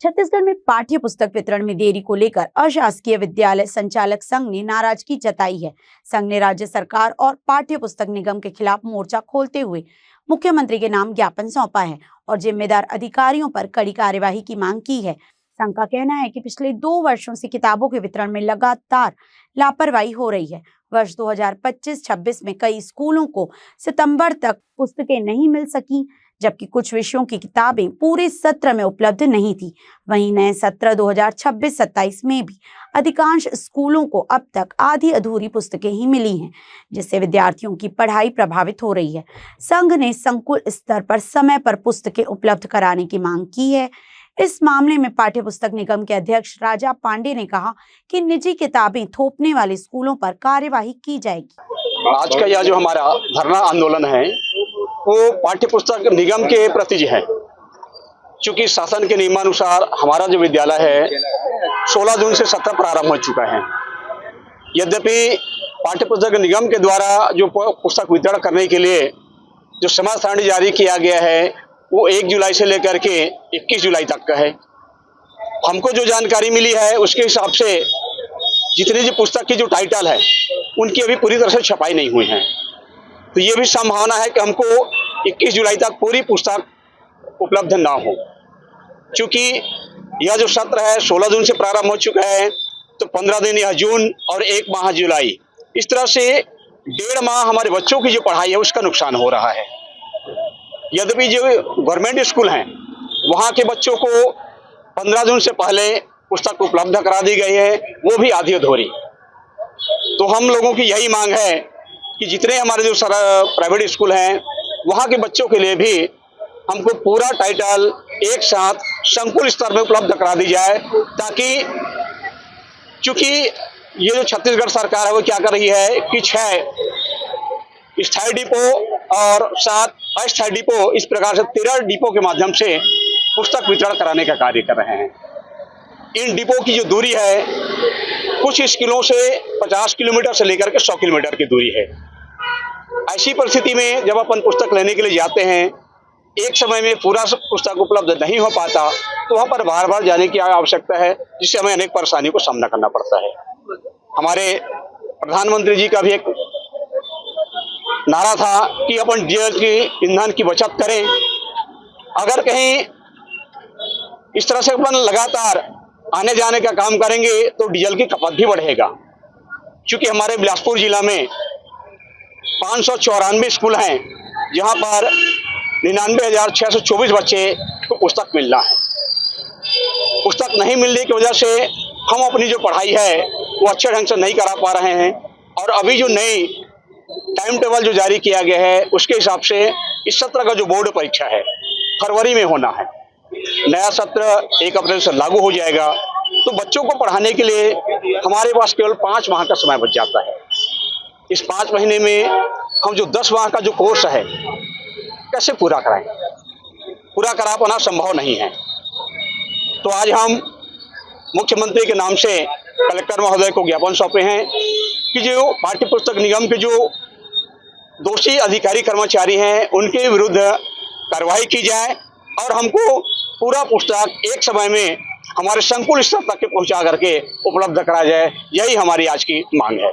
छत्तीसगढ़ में पाठ्य पुस्तक वितरण में देरी को लेकर अशासकीय विद्यालय संचालक संघ ने नाराजगी जताई है। संघ ने राज्य सरकार और पाठ्य पुस्तक निगम के खिलाफ मोर्चा खोलते हुए मुख्यमंत्री के नाम ज्ञापन सौंपा है और जिम्मेदार अधिकारियों पर कड़ी कार्यवाही की मांग की है। संघ का कहना है कि पिछले 2 वर्षों से किताबों के वितरण में लगातार लापरवाही हो रही है। वर्ष 2025-26 में कई स्कूलों को सितंबर तक पुस्तकें नहीं मिल सकी, जबकि कुछ विषयों की किताबें पूरे सत्र में उपलब्ध नहीं थी। वहीं नए सत्र 2026-27 में भी अधिकांश स्कूलों को अब तक आधी अधूरी पुस्तकें ही मिली हैं, जिससे विद्यार्थियों की पढ़ाई प्रभावित हो रही है। संघ ने संकुल स्तर पर समय पर पुस्तकें उपलब्ध कराने की मांग की है। इस मामले में पाठ्य पुस्तक निगम के अध्यक्ष राजा पांडे ने कहा कि निजी किताबें थोपने वाले स्कूलों पर कार्यवाही की जाएगी। आज का यह जो हमारा धरना आंदोलन है वो पाठ्य पुस्तक निगम के प्रति है। चूंकि शासन के नियमानुसार हमारा जो विद्यालय है 16 जून से सत्र प्रारंभ हो चुका है। यद्यपि पाठ्य पुस्तक निगम के द्वारा जो पुस्तक वितरण करने के लिए जो समय सारणी जारी किया गया है वो 1 जुलाई से लेकर के 21 जुलाई तक का है। हमको जो जानकारी मिली है उसके हिसाब से जितनी जो पुस्तक की जो टाइटल है उनकी अभी पूरी तरह से छपाई नहीं हुई है। तो ये भी संभावना है कि हमको 21 जुलाई तक पूरी पुस्तक उपलब्ध ना हो। क्योंकि यह जो सत्र है 16 जून से प्रारंभ हो चुका है, तो 15 दिन यह जून और 1 माह जुलाई, इस तरह से 1.5 माह हमारे बच्चों की जो पढ़ाई है उसका नुकसान हो रहा है। यद्यपि जो गवर्नमेंट स्कूल हैं वहाँ के बच्चों को 15 जून से पहले पुस्तक उपलब्ध करा दी गई है, वो भी आधी अधूरी। तो हम लोगों की यही मांग है कि जितने हमारे जो प्राइवेट स्कूल हैं वहाँ के बच्चों के लिए भी हमको पूरा टाइटल एक साथ संकुल स्तर में उपलब्ध करा दी जाए, ताकि चूंकि ये जो छत्तीसगढ़ सरकार है वो क्या कर रही है कि 6 स्थायी डिपो और 7 अस्थायी डिपो, इस प्रकार से 13 डिपो के माध्यम से पुस्तक वितरण कराने का कार्य कर रहे हैं। इन डिपो की जो दूरी है कुछ स्कूलों से 50 किलोमीटर से लेकर के 100 किलोमीटर की दूरी है। ऐसी परिस्थिति में जब अपन पुस्तक लेने के लिए जाते हैं, एक समय में पूरा पुस्तक उपलब्ध नहीं हो पाता, तो वहाँ पर बार बार जाने की आवश्यकता है, जिससे हमें अनेक परेशानियों को सामना करना पड़ता है। हमारे प्रधानमंत्री जी का भी एक नारा था कि अपन डीजल की ईंधन की बचत करें। अगर कहीं इस तरह से अपन लगातार आने जाने का काम करेंगे तो डीजल की खपत भी बढ़ेगा। क्योंकि हमारे बिलासपुर जिला में 594 स्कूल हैं जहां पर 99,624 बच्चे को पुस्तक मिल रहा है। पुस्तक नहीं मिलने की वजह से हम अपनी जो पढ़ाई है वो अच्छे ढंग से नहीं करा पा रहे हैं। और अभी जो नई टाइम टेबल जो जारी किया गया है उसके हिसाब से इस सत्र का जो बोर्ड परीक्षा है फरवरी में होना है। नया सत्र 1 अप्रैल से लागू हो जाएगा, तो बच्चों को पढ़ाने के लिए हमारे पास केवल 5 माह का समय बच जाता है। इस 5 महीने में हम जो 10 माह का जो कोर्स है कैसे पूरा कराएं? पूरा करा पाना संभव नहीं है। तो आज हम मुख्यमंत्री के नाम से कलेक्टर महोदय को ज्ञापन सौंपे हैं कि जो पाठ्य पुस्तक निगम के जो दोषी अधिकारी कर्मचारी हैं उनके विरुद्ध कार्रवाई की जाए और हमको पूरा पुस्तक एक समय में हमारे संकुल स्तर तक के पहुंचा करके उपलब्ध कराया जाए। यही हमारी आज की मांग है।